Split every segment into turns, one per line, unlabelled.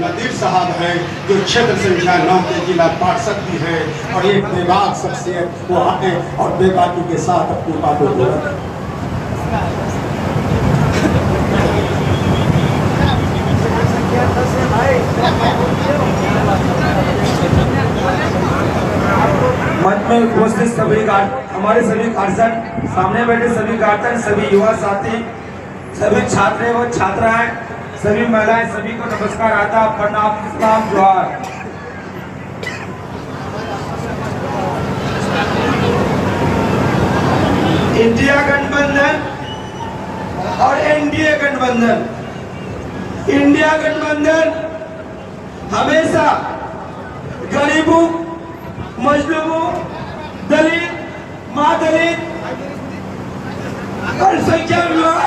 लतीफ़ साहब हैं जो क्षेत्र संख्या 9 के जिला पार्षद हैं और एक बेबाक शख्सियत वो आए और बेबाकी के साथ अपनी बातों को
मंच में उपस्थित सभी हमारे सभी पार्षद, सामने बैठे सभी गार्जियन, सभी युवा साथी, सभी छात्र एवं छात्राएं, सभी महिलाएं, सभी को नमस्कार, आदाब, प्रणाम, इस्लाम, जोहार। इंडिया गठबंधन और एनडीए गठबंधन, इंडिया गठबंधन हमेशा गरीबों, मजलूमों, दलित, मादलित, अल्पसंख्यक लोग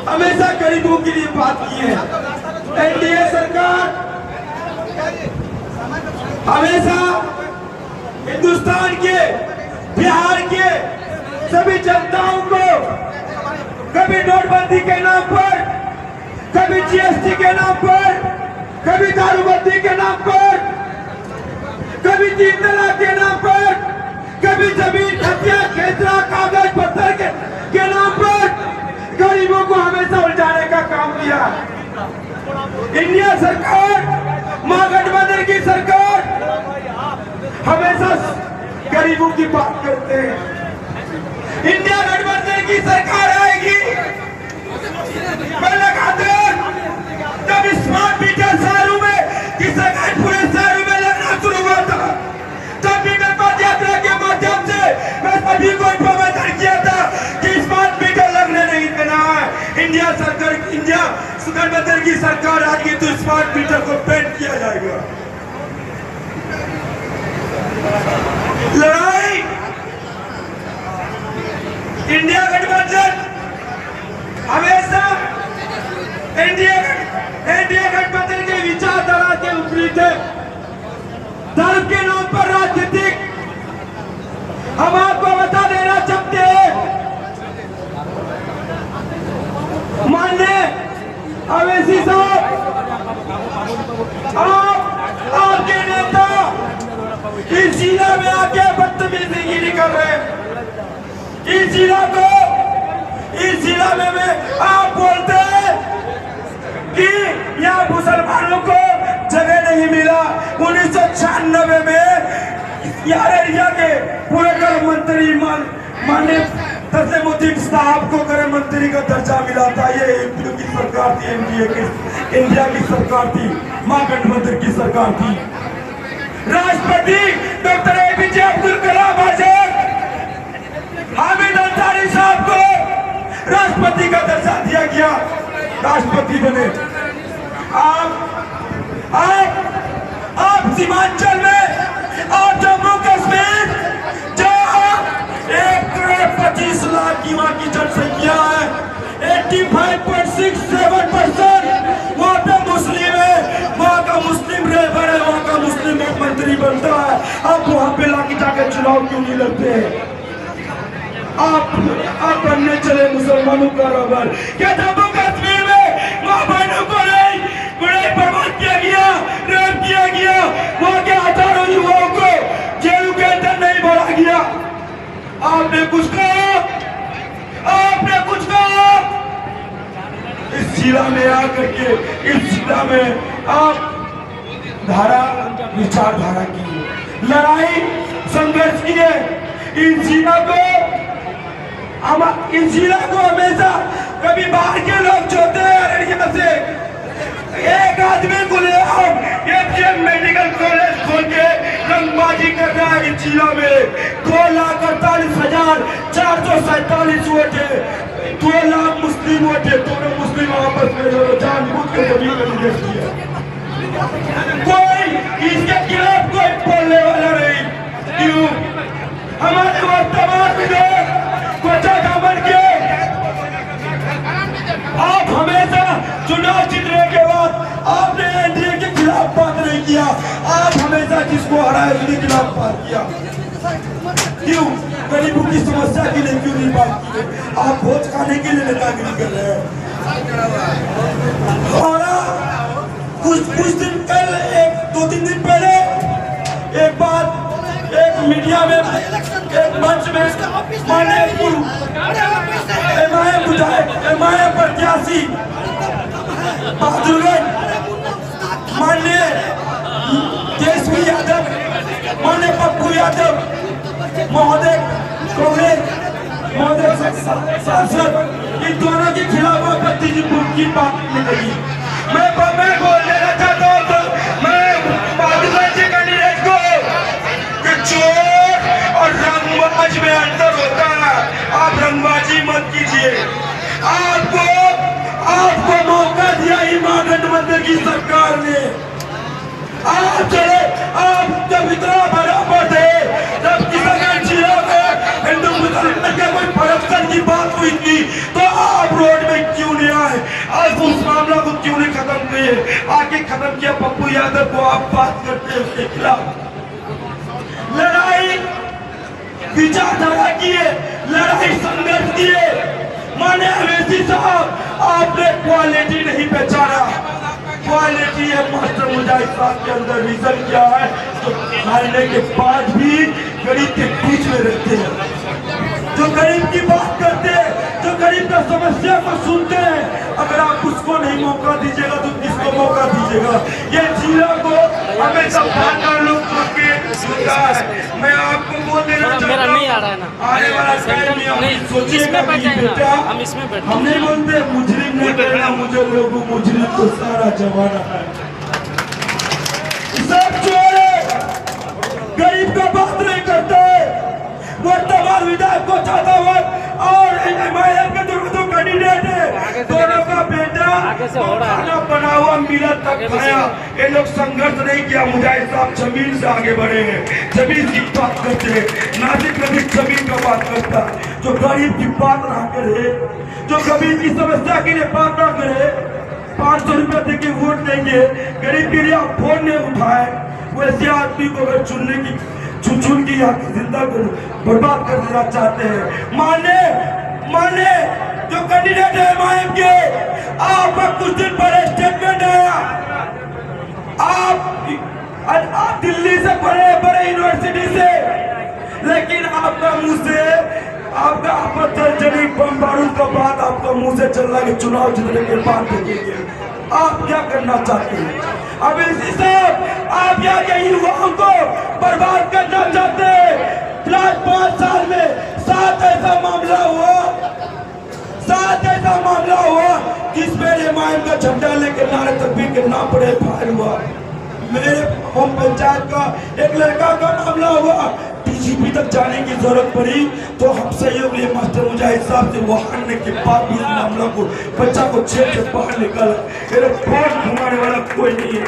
हमेशा गरीबों के लिए बात की है। एनडीए सरकार हमेशा हिंदुस्तान के, बिहार के सभी जनताओं को कभी नोटबंदी के नाम पर, कभी जीएसटी के नाम पर, कभी दारूबंदी के नाम पर, कभी 3 तलाक के नाम पर, कभी जमीन हत्या, खेतरा, कागज पत्थर के नाम पर गरीबों को हमेशा उलझाने का काम किया। इंडिया सरकार, महागठबंधन की सरकार हमेशा गरीबों की बात करते हैं। इंडिया गठबंधन की सरकार आएगी, मैं लगाते जब स्मार्ट मीटर शहरों में की सरकार पूरे शहरों में लगना शुरू हुआ था, तब मीटर पद यात्रा के माध्यम से मैं सभी को इन्फॉर्मेशन किया था कि स्मार्ट मीटर लगने नहीं देना है। इंडिया सरकार, इंडिया गठबंधन की सरकार आएगी तो स्मार्ट मीटर को पेंट किया जाएगा। लड़ाई इंडिया गठबंधन हमेशा एनडीए गठबंधन के विचारधारा के विपरीत है। धर्म के नाम पर राजनीतिक, हम आपको बता देना चाहते हैं, माननीय अवैसी साहब, आपके नेता इस जिला में आके बदतमीजी कर रहे हैं। इस जिला में आप बोलते हैं कि यहाँ मुसलमानों को जगह नहीं मिला। 1996 में अररिया के पूरे गृह मंत्री माननीय तस्लीमुद्दीन साहब को गृह मंत्री का दर्जा मिला था। ये एमपी की सरकार थी, इंडिया की सरकार थी, महागठबंधन की सरकार थी। राष्ट्रपति डॉक्टर एपीजे अब्दुल कलाम आजाद हामिद अंसारी साहब को राष्ट्रपति का दर्जा दिया गया, राष्ट्रपति बने। आप सीमांचल में, आप जम्मू कश्मीर जहाँ 1,25,00,000 की वहाँ की जनसंख्या है, 85.67% वहाँ पे मुस्लिम है, वहाँ का मुस्लिम रहबर है, वहाँ का मुस्लिम मंत्री बनता है। आप वहाँ पे लाके जाके चुनाव क्यों नहीं लड़ते हैं? आप बनने चले मुसलमानों का रहबर। क्या जम्मू कश्मीर में वहाँ बहनों को नहीं बर्बाद किया गया, रेप किया गया, वहाँ के हजारों युवाओं को जेलों के अंदर नहीं भरा गया? आपने कुछ कहा? आपने कुछ कहा? इस जिला में आकर के, इस जिला में आप विचारधारा की लड़ाई, संघर्ष किए। इस जिला को हमेशा कभी बाहर के लोग जोते हैं अररिया से। एक आदमी को ले आओ, एक मेडिकल कॉलेज खोल के रंगबाजी कर रहा है इस जिला में। 2,48,447 वोट है, 2 लाख मुस्लिम वोट है। दोनों मुस्लिम आपस में जानबूझ के जमीन का निवेश किया। कोई इसके खिलाफ कोई बोलने वाला नहीं। क्यों? हमारे वर्तमान विधायक दामन के आप हमेशा चुनाव जीतने के बाद आपने एनडीए के खिलाफ बात नहीं किया। आप हमेशा जिसको हराया उसके खिलाफ बात किया। क्यों? गरीबों की समस्या के लिए क्यों नहीं बात की? आप वोट खाने के लिए नेतागिरी कर रहे हैं। कुछ दिन कल दो तीन दिन पहले एक बात एक मीडिया में एक मंच में माननीय प्रत्याशी बहादुरगढ़ माननीय केसरी यादव माननीय पप्पू यादव महोदय कांग्रेस महोदय सांसद इन दोनों के खिलाफ आपत्ति की बात निकली। मैं बोल देना चाहता हूँ तो मैं बहादुरगढ़ के कैंडिडेट को कि चोर और रंगबाज में अंतर होता है। आप रंगबाजी मत कीजिए। आपको मौका दिया ही महागठबंधन की सरकार ने। आप जब इतना बराबर थे जब किसान जिला में हिंदू मुसलमान के कोई फरकसन की बात हुई थी तो आप रोड में क्यों नहीं आए? आज उस मामला को क्यों नहीं खत्म किए? आगे खत्म किया पप्पू यादव को आप बात करते हैं उसके खिलाफ। लड़ाई विचारधारा की है, लड़ाई संघर्ष की है। माने अवैसी साहब आपने क्वालिटी नहीं पहचाना। क्वालिटी है मास्टर मुजाहिद साहब के अंदर रीजन क्या है तो खाने के बाद भी गरीब के बीच में रहते हैं, जो गरीब की बात करते हैं, जो गरीब का समस्या को सुनते हैं। अगर आप उसको नहीं मौका दीजिएगा तो किसको मौका दीजिएगा? ये जिला को हमेशा पार्टनर लोग छोड़ के सुनता है। मैं आपको बोल देना चाहता हूं मेरा नहीं आ रहा है ना आने वाला टाइम में हम सोचिएगा कि बेटा हम इसमें बैठे हम नहीं बोलते मुजरिम नहीं कहना मुझे लोगों मुजरिम तो सारा जमाना है। सब चोर है, गरीब का बात नहीं करते। वर्तमान विधायक को चाहता हुआ और एमआईएम के दो कैंडिडेट है, दोनों का बेटा खाना बना हुआ मिला तक खाया। ये लोग संघर्ष नहीं किया। मुजाहिद साहब जमीन से आगे बढ़े हैं, जमीन की बात करते हैं। नासिक कभी जमीन का बात करता है, जो गरीब की बात ना करे, जो गरीब की समस्या के लिए बात ना करे। 500 रुपया देके वोट देंगे, गरीब के लिए आप फोन नहीं उठाए। वैसे आदमी को अगर चुनने की चुन की जिंदा को बर्बाद कर देना चाहते हैं। माने जो कैंडिडेट है एमआईएम के, आपका कुछ दिन पहले स्टेटमेंट आया। आप दिल्ली से बड़े यूनिवर्सिटी से, लेकिन आपका मुंह से आपका आपत्तिजनक बम बारूद का बात आपका मुंह से चल रहा है। चुनाव जीतने के बाद देखेंगे आप क्या करना चाहते हैं। अब इसी साहब आप क्या युवाओं को बर्बाद करना चाहते हैं। पिछले 5 साल में 7 ऐसा मामला हुआ जिसमें एमआईएम का झंडा लेकर नारे तकबीर के नाम पर फायर हुआ। मेरे होम पंचायत का एक लड़का का मामला हुआ, डीजीपी तक जाने की जरूरत पड़ी तो हम सहयोग लिए मास्टर मुजाहिद साहब से वहां के बाद भी मामला को बच्चा को जेल से बाहर निकाला। फोन घुमाने वाला कोई नहीं है।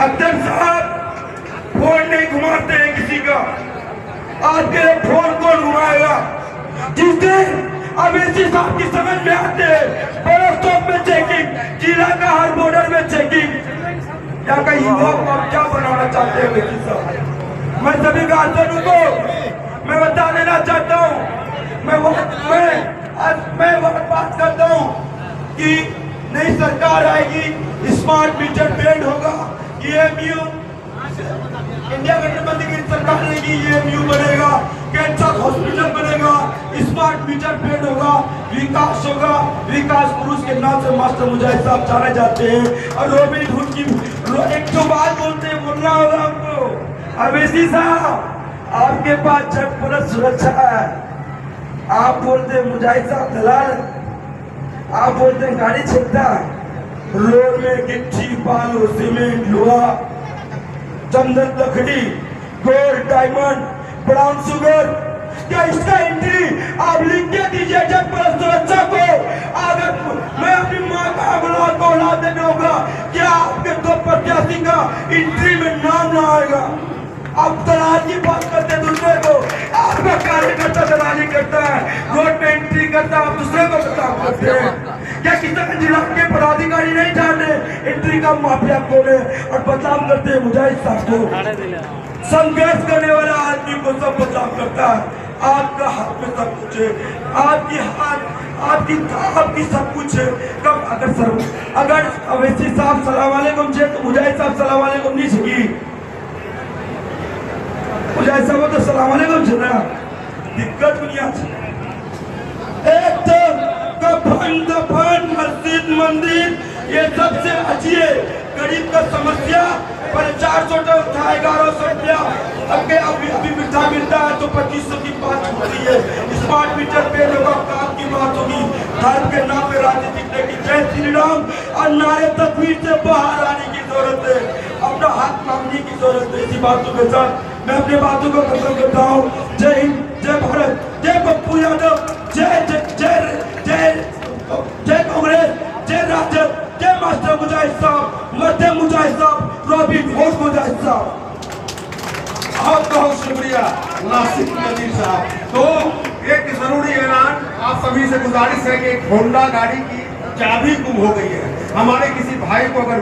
अख्तर साहब फोन नहीं घुमाते हैं किसी का। आपके फोन कौन घुमाएगा? जिस दिन अवैसी साहब की समझ में आते हैं बरसों में चेकिंग, जिला का हर बॉर्डर में चेकिंग, यहाँ का युवाओं को आप क्या बनाना चाहते हैं अवैसी साहब? मैं सभी गार्जियनों को मैं बता देना चाहता हूँ, मैं बात करता हूँ कि नई सरकार आएगी, स्मार्ट मीटर बैंड होगा, EMU इंडिया गठबंधन की सरकार लेगी, EMU बनेगा, कैंसर हॉस्पिटल बनेगा, स्मार्ट मीटर बैंड होगा, विकास होगा। विकास पुरुष के नाम से मास्टर मुजाहिद साहब जाने जाते हैं। और रॉबिन हुड की एक जो बात बोलते हैं बोलना होगा हमको। अवैसी साहब आपके पास जनपद सुरक्षा है, आप बोलते हैं मुजाहिद साहब दलाल, आप बोलते हैं गाड़ी छेकता, रोड में गिट्टी बालू सीमेंट लोहा चंदन लकड़ी गोल्ड डायमंड ब्राउन शुगर, क्या इसका एंट्री आप लिख के दीजिए जनपद सुरक्षा को। अगर मैं अपनी माँ का औलाद को औलाद देना होगा, क्या आपके 2 प्रत्याशी का एंट्री में नाम ना आएगा? आप दलाल की बात करते हैं दूसरे को, आपका कार्यकर्ता दलाली करता है, रोड में एंट्री करता है, आप दूसरे को बदनाम करते हैं। क्या किसी जिला के पदाधिकारी नहीं जाने एंट्री का माफिया कौन है और बदनाम करते हैं मुजाहिद साहब को? संघर्ष करने वाला आदमी को सब बदनाम करता है। आपका हाथ में सब कुछ है, आपकी आपकी सब कुछ है। कब अगर अवैसी साहब सलाम वालेकुम छे तो मुजाहिद साहब सलाम वालेकुम नहीं छगी, मुजाहिद साहब तो सलाम वालेकुम छे ना, दिक्कत दुनिया छे। एक तो कफन दफन मस्जिद मंदिर ये सबसे अच्छी है। गरीब का समस्या पर 400 था 1100 रुपया, अभी मिठा मिलता है तो 2500 की बात होती है। स्मार्ट मीटर पे लोगों काम की बात होगी। धर्म के नाम पे राजनीति की जय श्री राम और नारे तकबीर से बाहर आने की जरूरत है, अपना हाथ मांगने की जरूरत है। इसी बातों के साथ मैं अपने बातों को खत्म करता हूँ। जय हिंद, जय भारत, जय पप्पू यादव, जय जय जय जय जय कांग्रेस, जय राजद, जय मास्टर मुजाहिद साहब, मध्य मुजाहिद साहब, रॉबिन होश मुजाहिद साहब।
बहुत बहुत शुक्रिया नासिक नजीर साहब। तो एक जरूरी ऐलान आप सभी से गुजारिश है कि एक होंडा गाड़ी की चाबी गुम हो गई है। हमारे किसी भाई को अगर